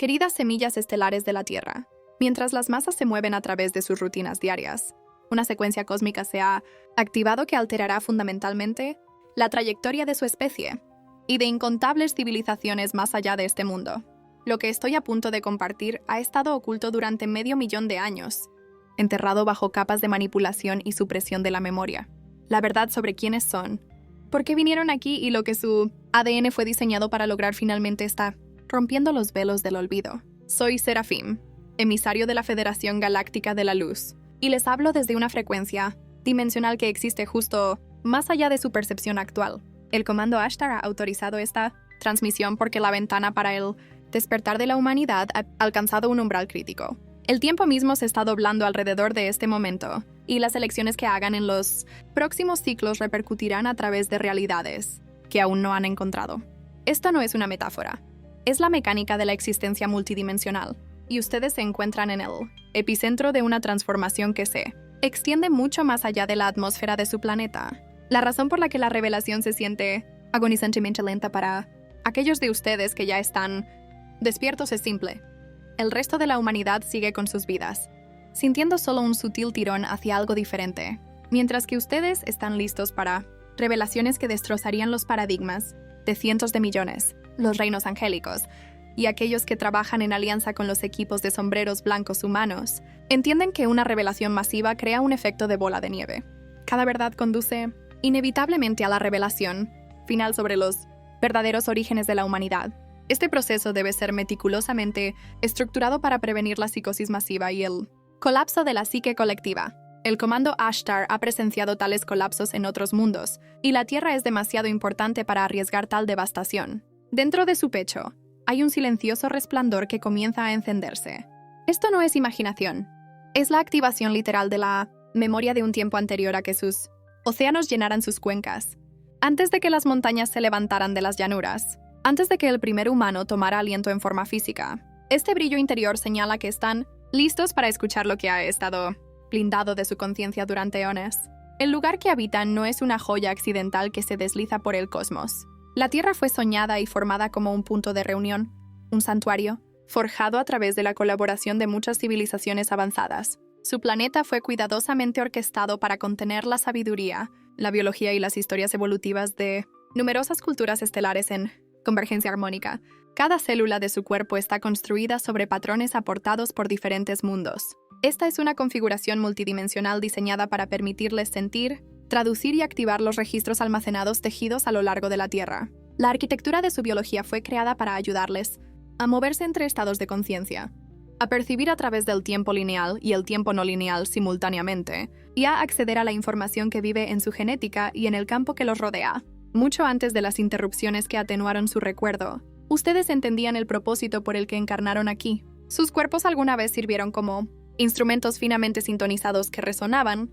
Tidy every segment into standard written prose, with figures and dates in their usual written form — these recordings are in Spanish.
Queridas semillas estelares de la Tierra, mientras las masas se mueven a través de sus rutinas diarias, una secuencia cósmica se ha activado que alterará fundamentalmente la trayectoria de su especie y de incontables civilizaciones más allá de este mundo. Lo que estoy a punto de compartir ha estado oculto durante 500.000 de años, enterrado bajo capas de manipulación y supresión de la memoria. La verdad sobre quiénes son, por qué vinieron aquí y lo que su ADN fue diseñado para lograr finalmente está rompiendo los velos del olvido. Soy Serafim, emisario de la Federación Galáctica de la Luz, y les hablo desde una frecuencia dimensional que existe justo más allá de su percepción actual. El Comando Ashtar ha autorizado esta transmisión porque la ventana para el despertar de la humanidad ha alcanzado un umbral crítico. El tiempo mismo se está doblando alrededor de este momento, y las elecciones que hagan en los próximos ciclos repercutirán a través de realidades que aún no han encontrado. Esto no es una metáfora, es la mecánica de la existencia multidimensional, y ustedes se encuentran en el epicentro de una transformación que se extiende mucho más allá de la atmósfera de su planeta. La razón por la que la revelación se siente agonizantemente lenta para aquellos de ustedes que ya están despiertos es simple. El resto de la humanidad sigue con sus vidas, sintiendo solo un sutil tirón hacia algo diferente, mientras que ustedes están listos para revelaciones que destrozarían los paradigmas de cientos de millones, los reinos angélicos, y aquellos que trabajan en alianza con los equipos de sombreros blancos humanos, entienden que una revelación masiva crea un efecto de bola de nieve. Cada verdad conduce inevitablemente a la revelación final sobre los verdaderos orígenes de la humanidad. Este proceso debe ser meticulosamente estructurado para prevenir la psicosis masiva y el colapso de la psique colectiva. El Comando Ashtar ha presenciado tales colapsos en otros mundos, y la Tierra es demasiado importante para arriesgar tal devastación. Dentro de su pecho, hay un silencioso resplandor que comienza a encenderse. Esto no es imaginación. Es la activación literal de la memoria de un tiempo anterior a que sus océanos llenaran sus cuencas. Antes de que las montañas se levantaran de las llanuras, antes de que el primer humano tomara aliento en forma física, este brillo interior señala que están listos para escuchar lo que ha estado blindado de su conciencia durante eones. El lugar que habitan no es una joya accidental que se desliza por el cosmos. La Tierra fue soñada y formada como un punto de reunión, un santuario, forjado a través de la colaboración de muchas civilizaciones avanzadas. Su planeta fue cuidadosamente orquestado para contener la sabiduría, la biología y las historias evolutivas de numerosas culturas estelares en convergencia armónica. Cada célula de su cuerpo está construida sobre patrones aportados por diferentes mundos. Esta es una configuración multidimensional diseñada para permitirles sentir, traducir y activar los registros almacenados tejidos a lo largo de la Tierra. La arquitectura de su biología fue creada para ayudarles a moverse entre estados de conciencia, a percibir a través del tiempo lineal y el tiempo no lineal simultáneamente, y a acceder a la información que vive en su genética y en el campo que los rodea. Mucho antes de las interrupciones que atenuaron su recuerdo, ustedes entendían el propósito por el que encarnaron aquí. Sus cuerpos alguna vez sirvieron como instrumentos finamente sintonizados que resonaban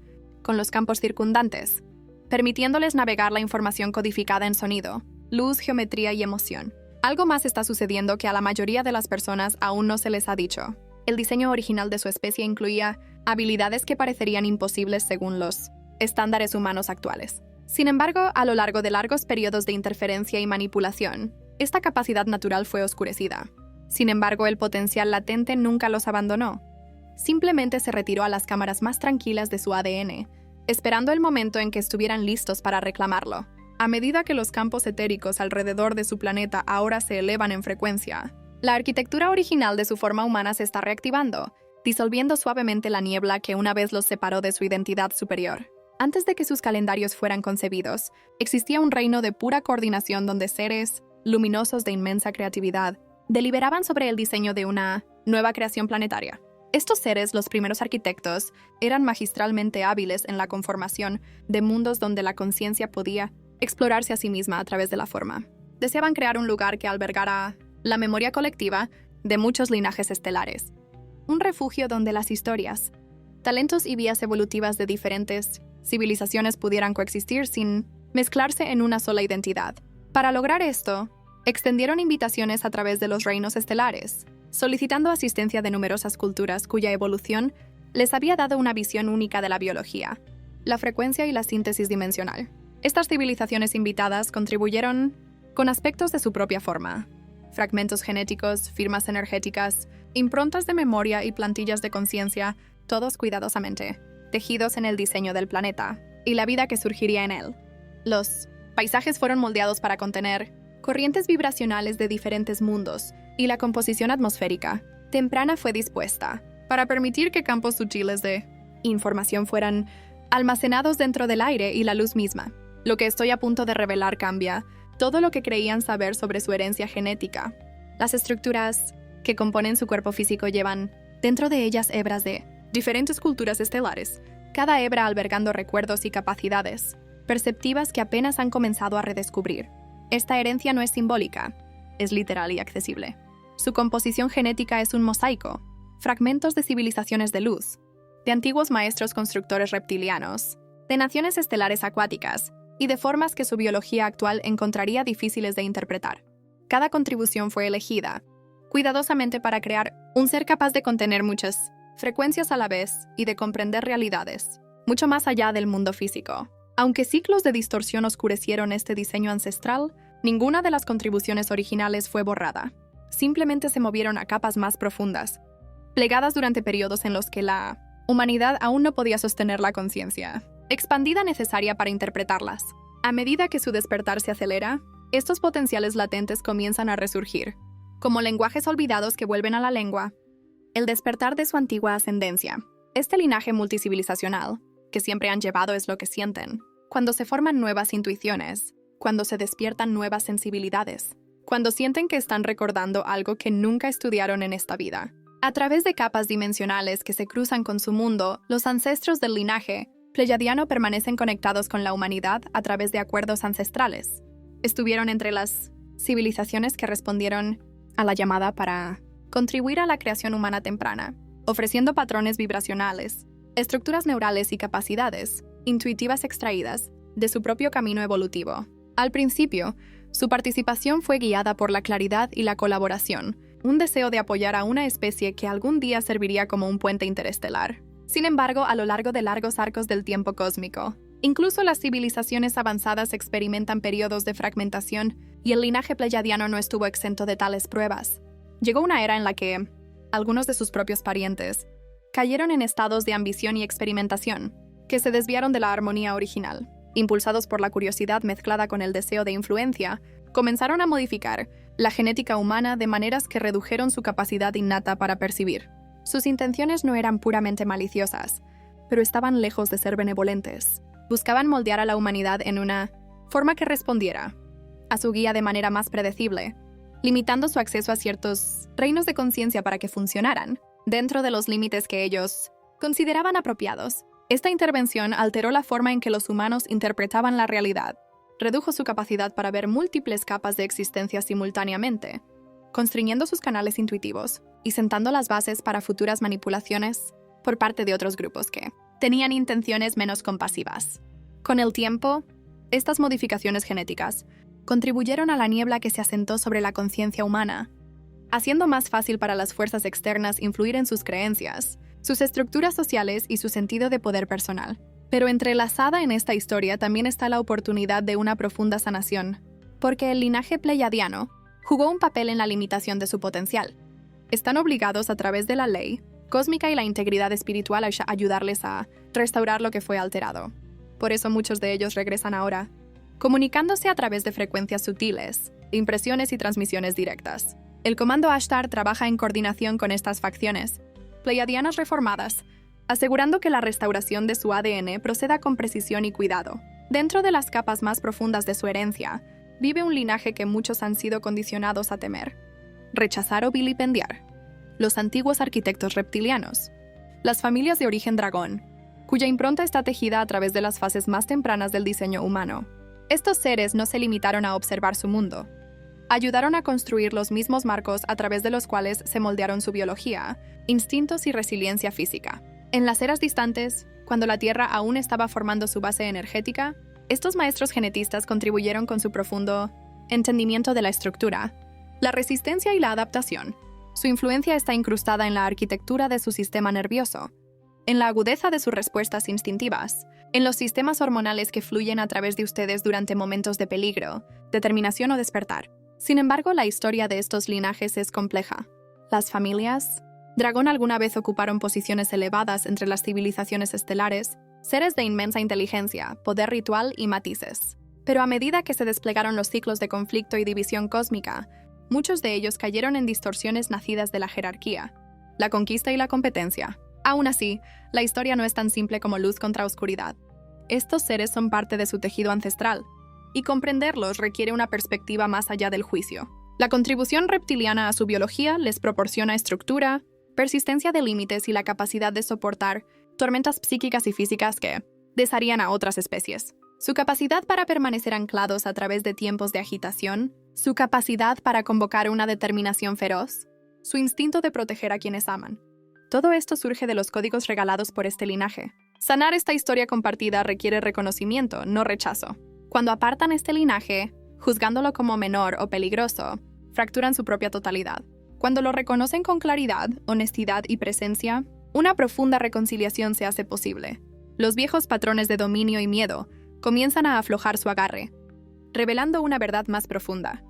con los campos circundantes, permitiéndoles navegar la información codificada en sonido, luz, geometría y emoción. Algo más está sucediendo que a la mayoría de las personas aún no se les ha dicho. El diseño original de su especie incluía habilidades que parecerían imposibles según los estándares humanos actuales. Sin embargo, a lo largo de largos periodos de interferencia y manipulación, esta capacidad natural fue oscurecida. Sin embargo, el potencial latente nunca los abandonó. Simplemente se retiró a las cámaras más tranquilas de su ADN, esperando el momento en que estuvieran listos para reclamarlo. A medida que los campos etéricos alrededor de su planeta ahora se elevan en frecuencia, la arquitectura original de su forma humana se está reactivando, disolviendo suavemente la niebla que una vez los separó de su identidad superior. Antes de que sus calendarios fueran concebidos, existía un reino de pura coordinación donde seres luminosos de inmensa creatividad deliberaban sobre el diseño de una nueva creación planetaria. Estos seres, los primeros arquitectos, eran magistralmente hábiles en la conformación de mundos donde la conciencia podía explorarse a sí misma a través de la forma. Deseaban crear un lugar que albergara la memoria colectiva de muchos linajes estelares. Un refugio donde las historias, talentos y vías evolutivas de diferentes civilizaciones pudieran coexistir sin mezclarse en una sola identidad. Para lograr esto, extendieron invitaciones a través de los reinos estelares, solicitando asistencia de numerosas culturas cuya evolución les había dado una visión única de la biología, la frecuencia y la síntesis dimensional. Estas civilizaciones invitadas contribuyeron con aspectos de su propia forma, fragmentos genéticos, firmas energéticas, improntas de memoria y plantillas de conciencia, todos cuidadosamente, tejidos en el diseño del planeta y la vida que surgiría en él. Los paisajes fueron moldeados para contener corrientes vibracionales de diferentes mundos y la composición atmosférica temprana fue dispuesta para permitir que campos sutiles de información fueran almacenados dentro del aire y la luz misma. Lo que estoy a punto de revelar cambia todo lo que creían saber sobre su herencia genética. Las estructuras que componen su cuerpo físico llevan dentro de ellas hebras de diferentes culturas estelares, cada hebra albergando recuerdos y capacidades perceptivas que apenas han comenzado a redescubrir. Esta herencia no es simbólica, es literal y accesible. Su composición genética es un mosaico, fragmentos de civilizaciones de luz, de antiguos maestros constructores reptilianos, de naciones estelares acuáticas y de formas que su biología actual encontraría difíciles de interpretar. Cada contribución fue elegida cuidadosamente para crear un ser capaz de contener muchas frecuencias a la vez y de comprender realidades, mucho más allá del mundo físico. Aunque ciclos de distorsión oscurecieron este diseño ancestral, ninguna de las contribuciones originales fue borrada. Simplemente se movieron a capas más profundas, plegadas durante periodos en los que la humanidad aún no podía sostener la conciencia expandida necesaria para interpretarlas. A medida que su despertar se acelera, estos potenciales latentes comienzan a resurgir, como lenguajes olvidados que vuelven a la lengua. El despertar de su antigua ascendencia. Este linaje multicivilizacional, que siempre han llevado, es lo que sienten. Cuando se forman nuevas intuiciones, cuando se despiertan nuevas sensibilidades, cuando sienten que están recordando algo que nunca estudiaron en esta vida. A través de capas dimensionales que se cruzan con su mundo, los ancestros del linaje pleyadiano permanecen conectados con la humanidad a través de acuerdos ancestrales. Estuvieron entre las civilizaciones que respondieron a la llamada para contribuir a la creación humana temprana, ofreciendo patrones vibracionales, estructuras neurales y capacidades intuitivas extraídas de su propio camino evolutivo. Al principio, su participación fue guiada por la claridad y la colaboración, un deseo de apoyar a una especie que algún día serviría como un puente interestelar. Sin embargo, a lo largo de largos arcos del tiempo cósmico, incluso las civilizaciones avanzadas experimentan periodos de fragmentación y el linaje pleyadiano no estuvo exento de tales pruebas. Llegó una era en la que algunos de sus propios parientes cayeron en estados de ambición y experimentación, que se desviaron de la armonía original. Impulsados por la curiosidad mezclada con el deseo de influencia, comenzaron a modificar la genética humana de maneras que redujeron su capacidad innata para percibir. Sus intenciones no eran puramente maliciosas, pero estaban lejos de ser benevolentes. Buscaban moldear a la humanidad en una forma que respondiera a su guía de manera más predecible, limitando su acceso a ciertos reinos de conciencia para que funcionaran dentro de los límites que ellos consideraban apropiados. Esta intervención alteró la forma en que los humanos interpretaban la realidad, redujo su capacidad para ver múltiples capas de existencia simultáneamente, constriñendo sus canales intuitivos y sentando las bases para futuras manipulaciones por parte de otros grupos que tenían intenciones menos compasivas. Con el tiempo, estas modificaciones genéticas contribuyeron a la niebla que se asentó sobre la conciencia humana, haciendo más fácil para las fuerzas externas influir en sus creencias, sus estructuras sociales y su sentido de poder personal. Pero entrelazada en esta historia también está la oportunidad de una profunda sanación, porque el linaje pleyadiano jugó un papel en la limitación de su potencial. Están obligados a través de la ley cósmica y la integridad espiritual a ayudarles a restaurar lo que fue alterado. Por eso muchos de ellos regresan ahora, comunicándose a través de frecuencias sutiles, impresiones y transmisiones directas. El Comando Ashtar trabaja en coordinación con estas facciones pleyadianas reformadas, asegurando que la restauración de su ADN proceda con precisión y cuidado. Dentro de las capas más profundas de su herencia, vive un linaje que muchos han sido condicionados a temer, rechazar o vilipendiar: los antiguos arquitectos reptilianos, las familias de origen dragón, cuya impronta está tejida a través de las fases más tempranas del diseño humano. Estos seres no se limitaron a observar su mundo. Ayudaron a construir los mismos marcos a través de los cuales se moldearon su biología, instintos y resiliencia física. En las eras distantes, cuando la Tierra aún estaba formando su base energética, estos maestros genetistas contribuyeron con su profundo entendimiento de la estructura, la resistencia y la adaptación. Su influencia está incrustada en la arquitectura de su sistema nervioso, en la agudeza de sus respuestas instintivas, en los sistemas hormonales que fluyen a través de ustedes durante momentos de peligro, determinación o despertar. Sin embargo, la historia de estos linajes es compleja. Las familias dragón alguna vez ocuparon posiciones elevadas entre las civilizaciones estelares, seres de inmensa inteligencia, poder ritual y matices. Pero a medida que se desplegaron los ciclos de conflicto y división cósmica, muchos de ellos cayeron en distorsiones nacidas de la jerarquía, la conquista y la competencia. Aún así, la historia no es tan simple como luz contra oscuridad. Estos seres son parte de su tejido ancestral, y comprenderlos requiere una perspectiva más allá del juicio. La contribución reptiliana a su biología les proporciona estructura, persistencia de límites y la capacidad de soportar tormentas psíquicas y físicas que desharían a otras especies. Su capacidad para permanecer anclados a través de tiempos de agitación, su capacidad para convocar una determinación feroz, su instinto de proteger a quienes aman. Todo esto surge de los códigos regalados por este linaje. Sanar esta historia compartida requiere reconocimiento, no rechazo. Cuando apartan este linaje, juzgándolo como menor o peligroso, fracturan su propia totalidad. Cuando lo reconocen con claridad, honestidad y presencia, una profunda reconciliación se hace posible. Los viejos patrones de dominio y miedo comienzan a aflojar su agarre, revelando una verdad más profunda.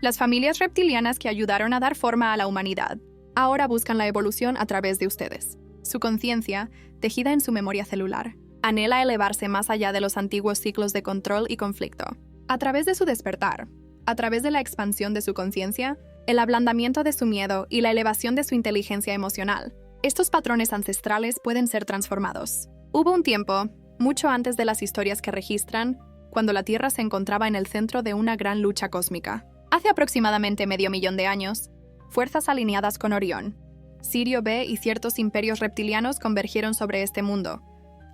Las familias reptilianas que ayudaron a dar forma a la humanidad ahora buscan la evolución a través de ustedes. Su conciencia, tejida en su memoria celular, anhela elevarse más allá de los antiguos ciclos de control y conflicto. A través de su despertar, a través de la expansión de su conciencia, el ablandamiento de su miedo y la elevación de su inteligencia emocional, estos patrones ancestrales pueden ser transformados. Hubo un tiempo, mucho antes de las historias que registran, cuando la Tierra se encontraba en el centro de una gran lucha cósmica. Hace aproximadamente 500.000 de años, fuerzas alineadas con Orión, Sirio B y ciertos imperios reptilianos convergieron sobre este mundo,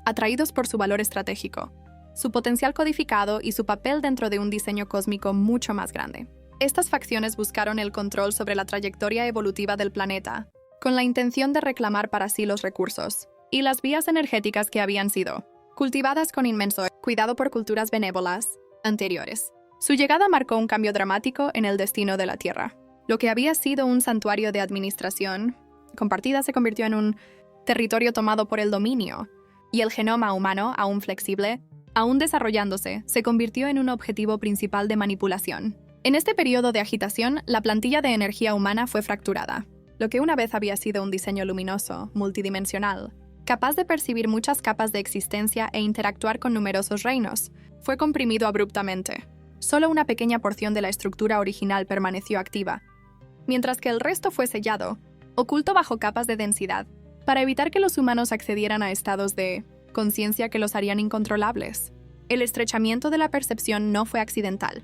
atraídos por su valor estratégico, su potencial codificado y su papel dentro de un diseño cósmico mucho más grande. Estas facciones buscaron el control sobre la trayectoria evolutiva del planeta, con la intención de reclamar para sí los recursos y las vías energéticas que habían sido cultivadas con inmenso cuidado por culturas benévolas anteriores. Su llegada marcó un cambio dramático en el destino de la Tierra. Lo que había sido un santuario de administración compartida se convirtió en un territorio tomado por el dominio, y el genoma humano, aún flexible, aún desarrollándose, se convirtió en un objetivo principal de manipulación. En este periodo de agitación, la plantilla de energía humana fue fracturada. Lo que una vez había sido un diseño luminoso, multidimensional, capaz de percibir muchas capas de existencia e interactuar con numerosos reinos, fue comprimido abruptamente. Solo una pequeña porción de la estructura original permaneció activa, mientras que el resto fue sellado, oculto bajo capas de densidad, para evitar que los humanos accedieran a estados de conciencia que los harían incontrolables. El estrechamiento de la percepción no fue accidental.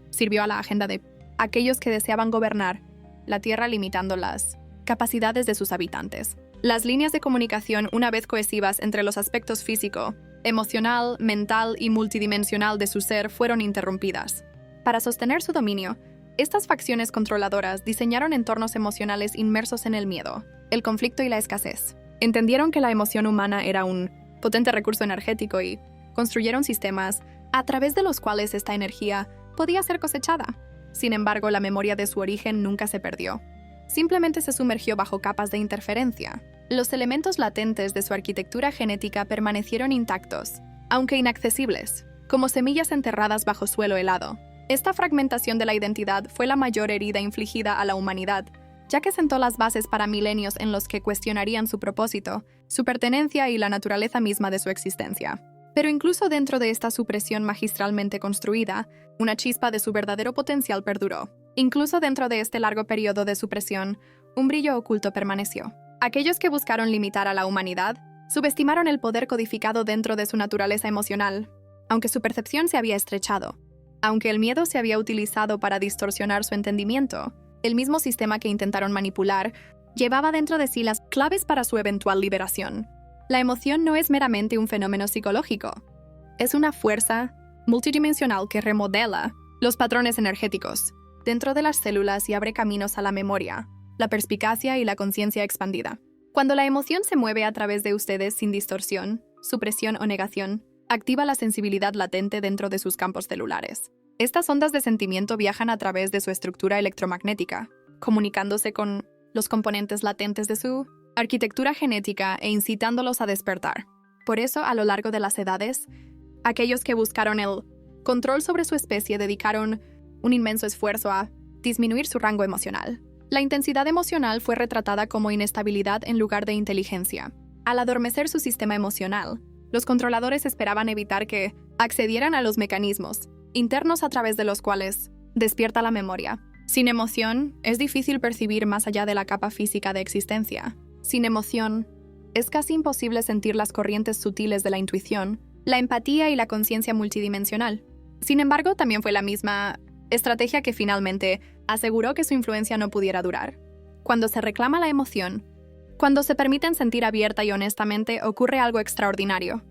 Sirvió a la agenda de aquellos que deseaban gobernar la Tierra, limitando las capacidades de sus habitantes. Las líneas de comunicación, una vez cohesivas entre los aspectos físico, emocional, mental y multidimensional de su ser, fueron interrumpidas. Para sostener su dominio, estas facciones controladoras diseñaron entornos emocionales inmersos en el miedo, el conflicto y la escasez. Entendieron que la emoción humana era un potente recurso energético y construyeron sistemas a través de los cuales esta energía podía ser cosechada. Sin embargo, la memoria de su origen nunca se perdió. Simplemente se sumergió bajo capas de interferencia. Los elementos latentes de su arquitectura genética permanecieron intactos, aunque inaccesibles, como semillas enterradas bajo suelo helado. Esta fragmentación de la identidad fue la mayor herida infligida a la humanidad, ya que sentó las bases para milenios en los que cuestionarían su propósito, su pertenencia y la naturaleza misma de su existencia. Pero incluso dentro de esta supresión magistralmente construida, una chispa de su verdadero potencial perduró. Incluso dentro de este largo periodo de supresión, un brillo oculto permaneció. Aquellos que buscaron limitar a la humanidad subestimaron el poder codificado dentro de su naturaleza emocional, aunque su percepción se había estrechado. Aunque el miedo se había utilizado para distorsionar su entendimiento, el mismo sistema que intentaron manipular llevaba dentro de sí las claves para su eventual liberación. La emoción no es meramente un fenómeno psicológico. Es una fuerza multidimensional que remodela los patrones energéticos dentro de las células y abre caminos a la memoria, la perspicacia y la conciencia expandida. Cuando la emoción se mueve a través de ustedes sin distorsión, supresión o negación, activa la sensibilidad latente dentro de sus campos celulares. Estas ondas de sentimiento viajan a través de su estructura electromagnética, comunicándose con los componentes latentes de su arquitectura genética e incitándolos a despertar. Por eso, a lo largo de las edades, aquellos que buscaron el control sobre su especie dedicaron un inmenso esfuerzo a disminuir su rango emocional. La intensidad emocional fue retratada como inestabilidad en lugar de inteligencia. Al adormecer su sistema emocional, los controladores esperaban evitar que accedieran a los mecanismos internos a través de los cuales despierta la memoria. Sin emoción, es difícil percibir más allá de la capa física de existencia. Sin emoción, es casi imposible sentir las corrientes sutiles de la intuición, la empatía y la conciencia multidimensional. Sin embargo, también fue la misma estrategia que finalmente aseguró que su influencia no pudiera durar. Cuando se reclama la emoción, cuando se permiten sentir abierta y honestamente, ocurre algo extraordinario.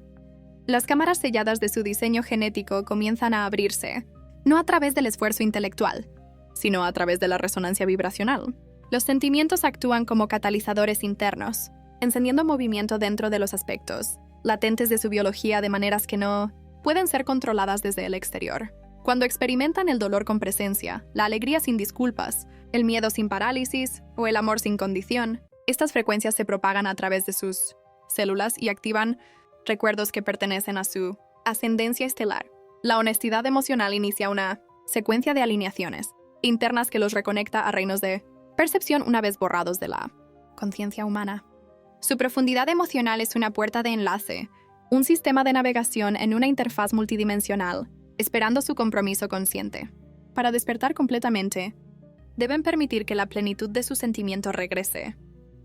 Las cámaras selladas de su diseño genético comienzan a abrirse, no a través del esfuerzo intelectual, sino a través de la resonancia vibracional. Los sentimientos actúan como catalizadores internos, encendiendo movimiento dentro de los aspectos latentes de su biología de maneras que no pueden ser controladas desde el exterior. Cuando experimentan el dolor con presencia, la alegría sin disculpas, el miedo sin parálisis o el amor sin condición, estas frecuencias se propagan a través de sus células y activan recuerdos que pertenecen a su ascendencia estelar. La honestidad emocional inicia una secuencia de alineaciones internas que los reconecta a reinos de percepción una vez borrados de la conciencia humana. Su profundidad emocional es una puerta de enlace, un sistema de navegación en una interfaz multidimensional, esperando su compromiso consciente. Para despertar completamente, deben permitir que la plenitud de su sentimiento regrese,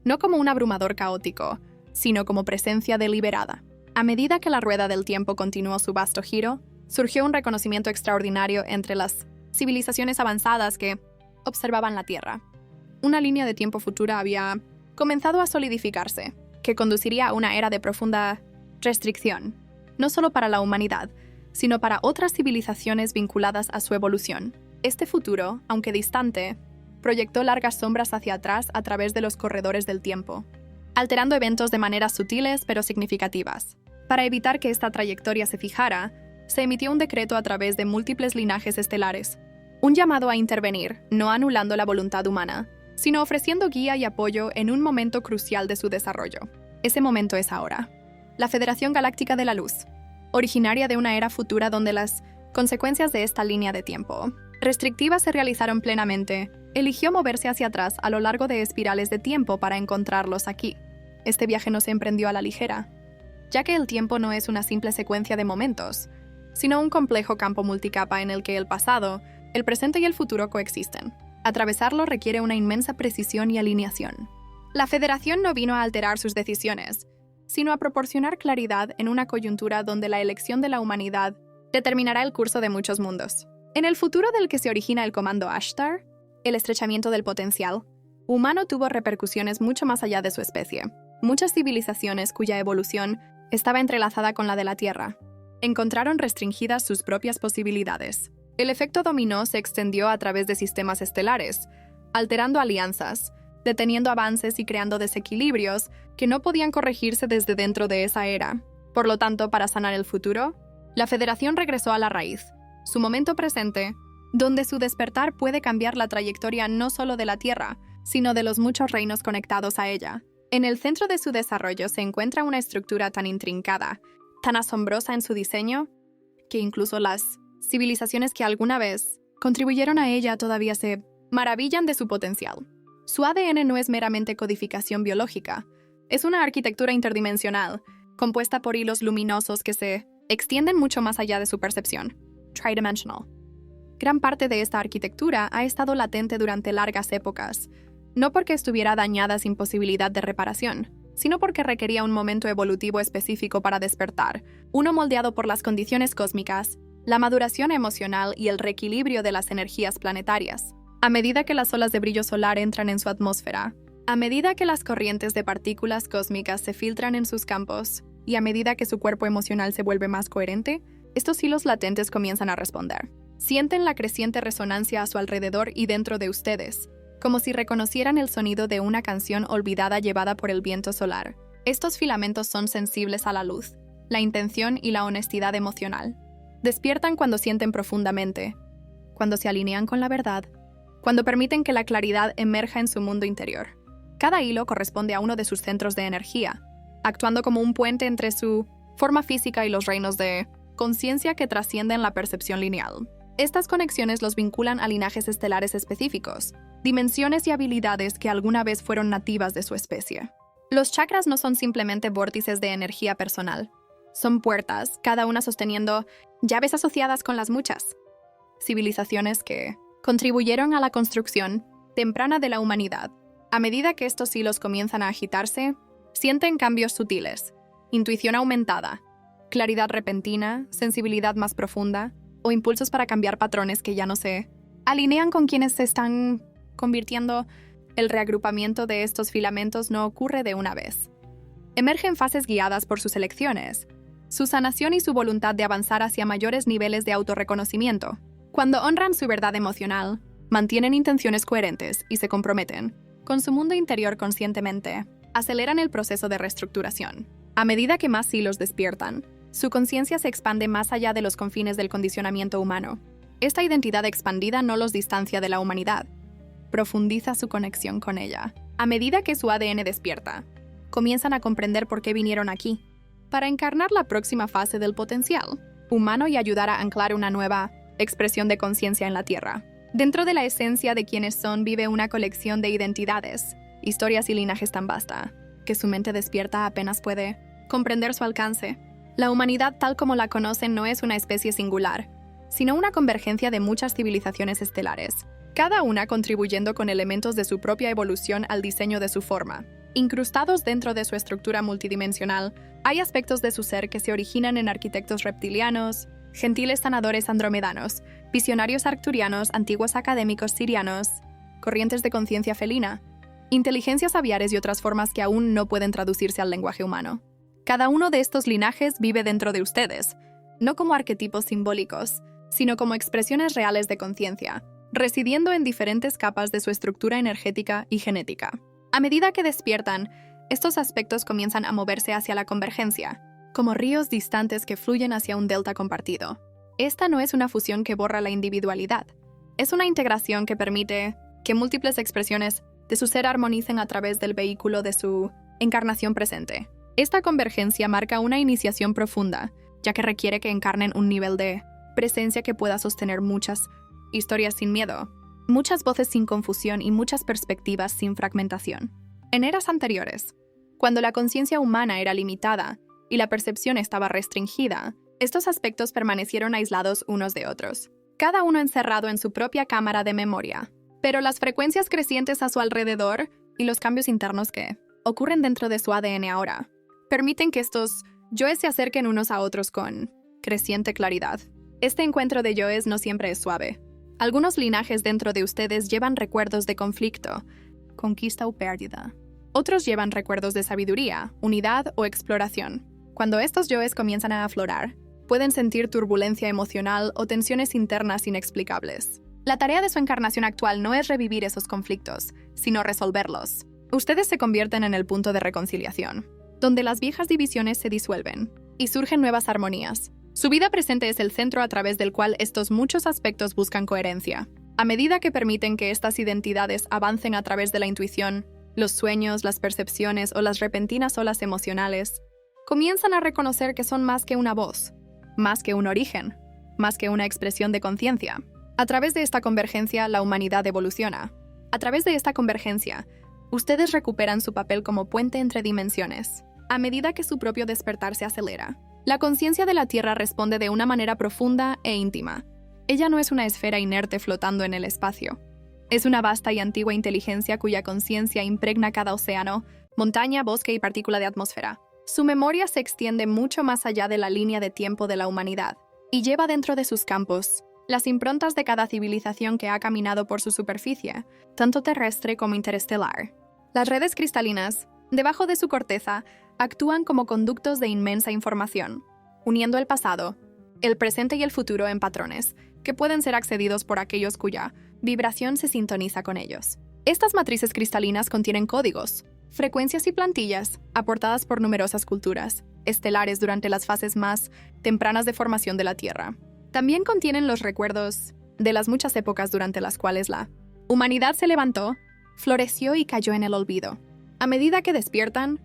no como un abrumador caótico, sino como presencia deliberada. A medida que la rueda del tiempo continuó su vasto giro, surgió un reconocimiento extraordinario entre las civilizaciones avanzadas que observaban la Tierra. Una línea de tiempo futura había comenzado a solidificarse, que conduciría a una era de profunda restricción, no solo para la humanidad, sino para otras civilizaciones vinculadas a su evolución. Este futuro, aunque distante, proyectó largas sombras hacia atrás a través de los corredores del tiempo, alterando eventos de maneras sutiles pero significativas. Para evitar que esta trayectoria se fijara, se emitió un decreto a través de múltiples linajes estelares, un llamado a intervenir, no anulando la voluntad humana, sino ofreciendo guía y apoyo en un momento crucial de su desarrollo. Ese momento es ahora. La Federación Galáctica de la Luz, originaria de una era futura donde las consecuencias de esta línea de tiempo restrictivas se realizaron plenamente, eligió moverse hacia atrás a lo largo de espirales de tiempo para encontrarlos aquí. Este viaje no se emprendió a la ligera, ya que el tiempo no es una simple secuencia de momentos, sino un complejo campo multicapa en el que el pasado, el presente y el futuro coexisten. Atravesarlo requiere una inmensa precisión y alineación. La Federación no vino a alterar sus decisiones, sino a proporcionar claridad en una coyuntura donde la elección de la humanidad determinará el curso de muchos mundos. En el futuro del que se origina el comando Ashtar, el estrechamiento del potencial humano tuvo repercusiones mucho más allá de su especie. Muchas civilizaciones cuya evolución estaba entrelazada con la de la Tierra encontraron restringidas sus propias posibilidades. El efecto dominó se extendió a través de sistemas estelares, alterando alianzas, deteniendo avances y creando desequilibrios que no podían corregirse desde dentro de esa era. Por lo tanto, para sanar el futuro, la Federación regresó a la raíz, su momento presente, donde su despertar puede cambiar la trayectoria no solo de la Tierra, sino de los muchos reinos conectados a ella. En el centro de su desarrollo se encuentra una estructura tan intrincada, tan asombrosa en su diseño, que incluso las civilizaciones que alguna vez contribuyeron a ella todavía se maravillan de su potencial. Su ADN no es meramente codificación biológica, es una arquitectura interdimensional, compuesta por hilos luminosos que se extienden mucho más allá de su percepción, tridimensional. Gran parte de esta arquitectura ha estado latente durante largas épocas, no porque estuviera dañada sin posibilidad de reparación, sino porque requería un momento evolutivo específico para despertar, uno moldeado por las condiciones cósmicas, la maduración emocional y el reequilibrio de las energías planetarias. A medida que las olas de brillo solar entran en su atmósfera, a medida que las corrientes de partículas cósmicas se filtran en sus campos, y a medida que su cuerpo emocional se vuelve más coherente, estos hilos latentes comienzan a responder. Sienten la creciente resonancia a su alrededor y dentro de ustedes, como si reconocieran el sonido de una canción olvidada llevada por el viento solar. Estos filamentos son sensibles a la luz, la intención y la honestidad emocional. Despiertan cuando sienten profundamente, cuando se alinean con la verdad, cuando permiten que la claridad emerja en su mundo interior. Cada hilo corresponde a uno de sus centros de energía, actuando como un puente entre su forma física y los reinos de conciencia que trascienden la percepción lineal. Estas conexiones los vinculan a linajes estelares específicos, dimensiones y habilidades que alguna vez fueron nativas de su especie. Los chakras no son simplemente vórtices de energía personal. Son puertas, cada una sosteniendo llaves asociadas con las muchas civilizaciones que contribuyeron a la construcción temprana de la humanidad. A medida que estos hilos comienzan a agitarse, sienten cambios sutiles, intuición aumentada, claridad repentina, sensibilidad más profunda o impulsos para cambiar patrones que ya no se alinean con quienes se están convirtiendo. El reagrupamiento de estos filamentos no ocurre de una vez. Emergen fases guiadas por sus elecciones, su sanación y su voluntad de avanzar hacia mayores niveles de autorreconocimiento. Cuando honran su verdad emocional, mantienen intenciones coherentes y se comprometen con su mundo interior conscientemente, aceleran el proceso de reestructuración. A medida que más hilos despiertan, su conciencia se expande más allá de los confines del condicionamiento humano. Esta identidad expandida no los distancia de la humanidad, profundiza su conexión con ella. A medida que su ADN despierta, comienzan a comprender por qué vinieron aquí, para encarnar la próxima fase del potencial humano y ayudar a anclar una nueva expresión de conciencia en la Tierra. Dentro de la esencia de quienes son vive una colección de identidades, historias y linajes tan vasta, que su mente despierta apenas puede comprender su alcance. La humanidad tal como la conocen no es una especie singular, sino una convergencia de muchas civilizaciones estelares, cada una contribuyendo con elementos de su propia evolución al diseño de su forma. Incrustados dentro de su estructura multidimensional, hay aspectos de su ser que se originan en arquitectos reptilianos, gentiles sanadores andromedanos, visionarios arcturianos, antiguos académicos sirianos, corrientes de conciencia felina, inteligencias aviares y otras formas que aún no pueden traducirse al lenguaje humano. Cada uno de estos linajes vive dentro de ustedes, no como arquetipos simbólicos, sino como expresiones reales de conciencia, residiendo en diferentes capas de su estructura energética y genética. A medida que despiertan, estos aspectos comienzan a moverse hacia la convergencia, como ríos distantes que fluyen hacia un delta compartido. Esta no es una fusión que borra la individualidad, es una integración que permite que múltiples expresiones de su ser armonicen a través del vehículo de su encarnación presente. Esta convergencia marca una iniciación profunda, ya que requiere que encarnen un nivel de presencia que pueda sostener muchas historias sin miedo, muchas voces sin confusión y muchas perspectivas sin fragmentación. En eras anteriores, cuando la conciencia humana era limitada y la percepción estaba restringida, estos aspectos permanecieron aislados unos de otros, cada uno encerrado en su propia cámara de memoria. Pero las frecuencias crecientes a su alrededor y los cambios internos que ocurren dentro de su ADN ahora permiten que estos yoes se acerquen unos a otros con creciente claridad. Este encuentro de yoes no siempre es suave. Algunos linajes dentro de ustedes llevan recuerdos de conflicto, conquista o pérdida. Otros llevan recuerdos de sabiduría, unidad o exploración. Cuando estos yoes comienzan a aflorar, pueden sentir turbulencia emocional o tensiones internas inexplicables. La tarea de su encarnación actual no es revivir esos conflictos, sino resolverlos. Ustedes se convierten en el punto de reconciliación, donde las viejas divisiones se disuelven y surgen nuevas armonías. Su vida presente es el centro a través del cual estos muchos aspectos buscan coherencia. A medida que permiten que estas identidades avancen a través de la intuición, los sueños, las percepciones o las repentinas olas emocionales, comienzan a reconocer que son más que una voz, más que un origen, más que una expresión de conciencia. A través de esta convergencia, la humanidad evoluciona. A través de esta convergencia, ustedes recuperan su papel como puente entre dimensiones. A medida que su propio despertar se acelera, la conciencia de la Tierra responde de una manera profunda e íntima. Ella no es una esfera inerte flotando en el espacio. Es una vasta y antigua inteligencia cuya conciencia impregna cada océano, montaña, bosque y partícula de atmósfera. Su memoria se extiende mucho más allá de la línea de tiempo de la humanidad y lleva dentro de sus campos las improntas de cada civilización que ha caminado por su superficie, tanto terrestre como interestelar. Las redes cristalinas, debajo de su corteza, actúan como conductos de inmensa información, uniendo el pasado, el presente y el futuro en patrones que pueden ser accedidos por aquellos cuya vibración se sintoniza con ellos. Estas matrices cristalinas contienen códigos, frecuencias y plantillas aportadas por numerosas culturas estelares durante las fases más tempranas de formación de la Tierra. También contienen los recuerdos de las muchas épocas durante las cuales la humanidad se levantó, floreció y cayó en el olvido. A medida que despiertan,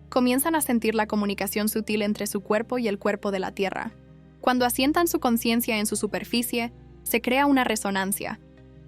comienzan a sentir la comunicación sutil entre su cuerpo y el cuerpo de la Tierra. Cuando asientan su conciencia en su superficie, Se crea una resonancia,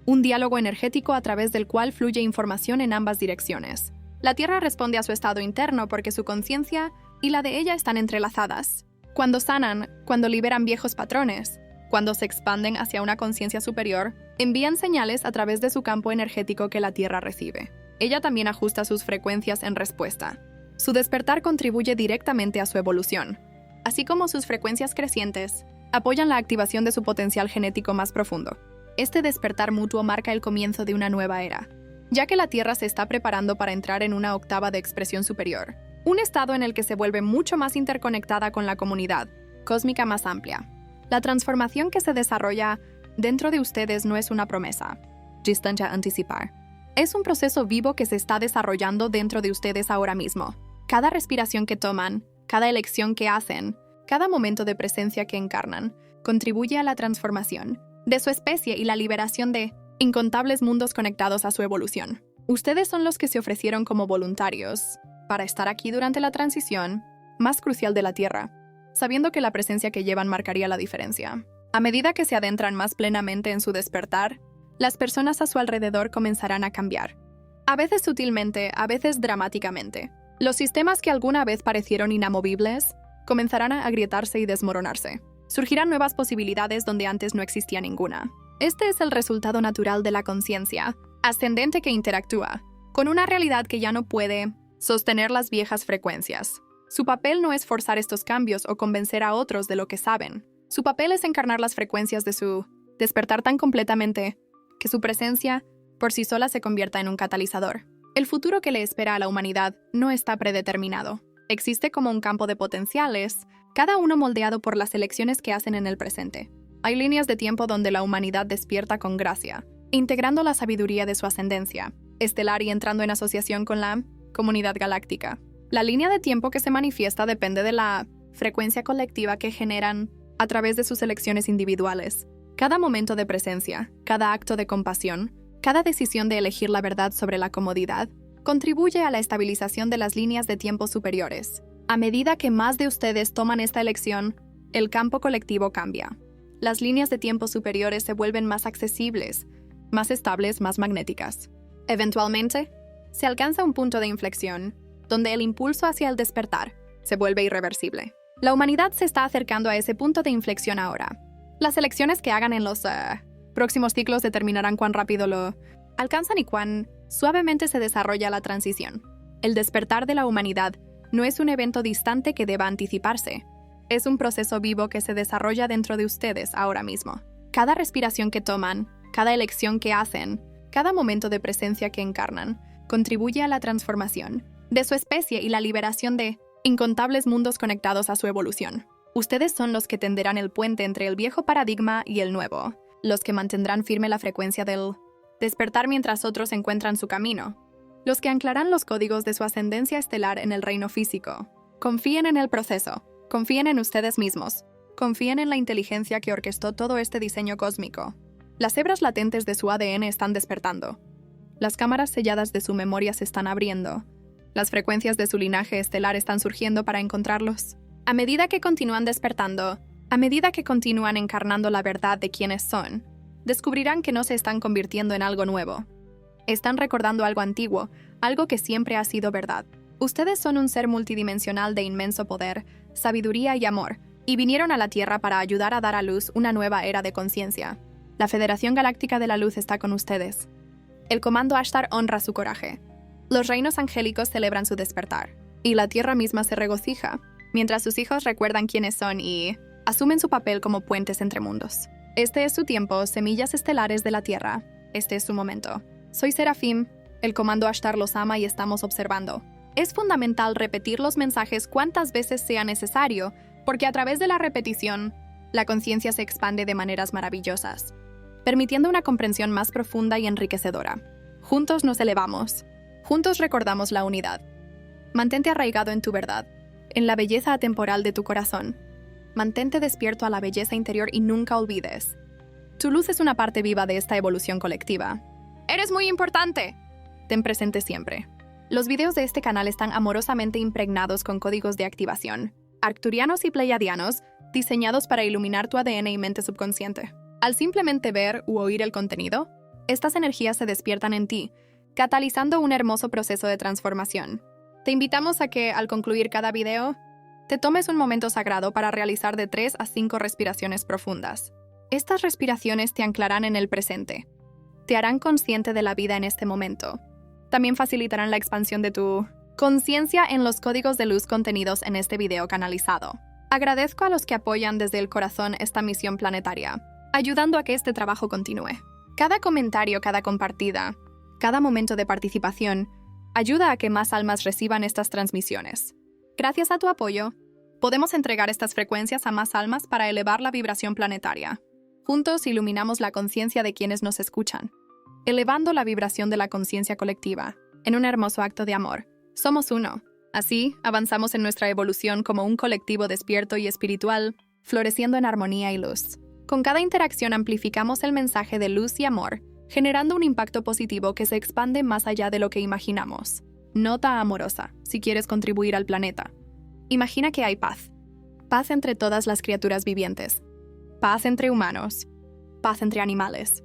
un diálogo energético a través del cual fluye información en ambas direcciones. La Tierra responde a su estado interno porque su conciencia y la de ella están entrelazadas. Cuando sanan, cuando liberan viejos patrones, cuando se expanden hacia una conciencia superior, envían señales a través de su campo energético que la Tierra recibe. Ella también ajusta sus frecuencias en respuesta. Su despertar contribuye directamente a su evolución, así como sus frecuencias crecientes apoyan la activación de su potencial genético más profundo. Este despertar mutuo marca el comienzo de una nueva era, ya que la Tierra se está preparando para entrar en una octava de expresión superior, un estado en el que se vuelve mucho más interconectada con la comunidad cósmica más amplia. La transformación que se desarrolla dentro de ustedes no es una promesa, distante a anticipar. Es un proceso vivo que se está desarrollando dentro de ustedes ahora mismo. Cada respiración que toman, cada elección que hacen, cada momento de presencia que encarnan, contribuye a la transformación de su especie y la liberación de incontables mundos conectados a su evolución. Ustedes son los que se ofrecieron como voluntarios para estar aquí durante la transición más crucial de la Tierra, sabiendo que la presencia que llevan marcaría la diferencia. A medida que se adentran más plenamente en su despertar, las personas a su alrededor comenzarán a cambiar. A veces sutilmente, a veces dramáticamente. Los sistemas que alguna vez parecieron inamovibles comenzarán a agrietarse y desmoronarse. Surgirán nuevas posibilidades donde antes no existía ninguna. Este es el resultado natural de la conciencia ascendente que interactúa con una realidad que ya no puede sostener las viejas frecuencias. Su papel no es forzar estos cambios o convencer a otros de lo que saben. Su papel es encarnar las frecuencias de su despertar tan completamente que su presencia por sí sola se convierta en un catalizador. El futuro que le espera a la humanidad no está predeterminado. Existe como un campo de potenciales, cada uno moldeado por las elecciones que hacen en el presente. Hay líneas de tiempo donde la humanidad despierta con gracia, integrando la sabiduría de su ascendencia estelar y entrando en asociación con la comunidad galáctica. La línea de tiempo que se manifiesta depende de la frecuencia colectiva que generan a través de sus elecciones individuales. Cada momento de presencia, cada acto de compasión, cada decisión de elegir la verdad sobre la comodidad, contribuye a la estabilización de las líneas de tiempo superiores. A medida que más de ustedes toman esta elección, el campo colectivo cambia. Las líneas de tiempo superiores se vuelven más accesibles, más estables, más magnéticas. Eventualmente, se alcanza un punto de inflexión, donde el impulso hacia el despertar se vuelve irreversible. La humanidad se está acercando a ese punto de inflexión ahora. Las elecciones que hagan en los próximos ciclos determinarán cuán rápido lo alcanzan y cuán suavemente se desarrolla la transición. El despertar de la humanidad no es un evento distante que deba anticiparse. Es un proceso vivo que se desarrolla dentro de ustedes ahora mismo. Cada respiración que toman, cada elección que hacen, cada momento de presencia que encarnan, contribuye a la transformación de su especie y la liberación de incontables mundos conectados a su evolución. Ustedes son los que tenderán el puente entre el viejo paradigma y el nuevo, los que mantendrán firme la frecuencia del despertar mientras otros encuentran su camino, los que anclarán los códigos de su ascendencia estelar en el reino físico. Confíen en el proceso, confíen en ustedes mismos, confíen en la inteligencia que orquestó todo este diseño cósmico. Las hebras latentes de su ADN están despertando. Las cámaras selladas de su memoria se están abriendo. Las frecuencias de su linaje estelar están surgiendo para encontrarlos. A medida que continúan despertando, a medida que continúan encarnando la verdad de quiénes son, descubrirán que no se están convirtiendo en algo nuevo. Están recordando algo antiguo, algo que siempre ha sido verdad. Ustedes son un ser multidimensional de inmenso poder, sabiduría y amor, y vinieron a la Tierra para ayudar a dar a luz una nueva era de conciencia. La Federación Galáctica de la Luz está con ustedes. El Comando Ashtar honra su coraje. Los reinos angélicos celebran su despertar, y la Tierra misma se regocija, mientras sus hijos recuerdan quiénes son y asumen su papel como puentes entre mundos. Este es su tiempo, semillas estelares de la Tierra. Este es su momento. Soy Serafim, el Comando Ashtar los ama y estamos observando. Es fundamental repetir los mensajes cuantas veces sea necesario, porque a través de la repetición, la conciencia se expande de maneras maravillosas, permitiendo una comprensión más profunda y enriquecedora. Juntos nos elevamos. Juntos recordamos la unidad. Mantente arraigado en tu verdad, en la belleza atemporal de tu corazón. Mantente despierto a la belleza interior y nunca olvides. Tu luz es una parte viva de esta evolución colectiva. ¡Eres muy importante! Ten presente siempre. Los videos de este canal están amorosamente impregnados con códigos de activación, arcturianos y pleiadianos, diseñados para iluminar tu ADN y mente subconsciente. Al simplemente ver u oír el contenido, estas energías se despiertan en ti, catalizando un hermoso proceso de transformación. Te invitamos a que, al concluir cada video, te tomes un momento sagrado para realizar de 3 a 5 respiraciones profundas. Estas respiraciones te anclarán en el presente. Te harán consciente de la vida en este momento. También facilitarán la expansión de tu conciencia en los códigos de luz contenidos en este video canalizado. Agradezco a los que apoyan desde el corazón esta misión planetaria, ayudando a que este trabajo continúe. Cada comentario, cada compartida, cada momento de participación ayuda a que más almas reciban estas transmisiones. Gracias a tu apoyo, podemos entregar estas frecuencias a más almas para elevar la vibración planetaria. Juntos iluminamos la conciencia de quienes nos escuchan, elevando la vibración de la conciencia colectiva en un hermoso acto de amor. Somos uno. Así, avanzamos en nuestra evolución como un colectivo despierto y espiritual, floreciendo en armonía y luz. Con cada interacción amplificamos el mensaje de luz y amor, generando un impacto positivo que se expande más allá de lo que imaginamos. Nota amorosa, si quieres contribuir al planeta. Imagina que hay paz. Paz entre todas las criaturas vivientes. Paz entre humanos. Paz entre animales.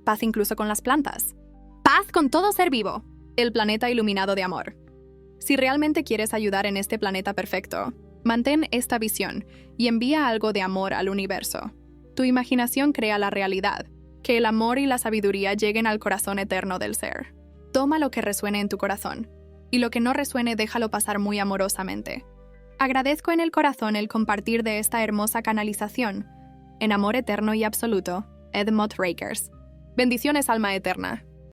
Paz incluso con las plantas. Paz con todo ser vivo. El planeta iluminado de amor. Si realmente quieres ayudar en este planeta perfecto, mantén esta visión y envía algo de amor al universo. Tu imaginación crea la realidad. Que el amor y la sabiduría lleguen al corazón eterno del ser. Toma lo que resuene en tu corazón, y lo que no resuene déjalo pasar muy amorosamente. Agradezco en el corazón el compartir de esta hermosa canalización. En amor eterno y absoluto, Edmund Rakers. Bendiciones, alma eterna.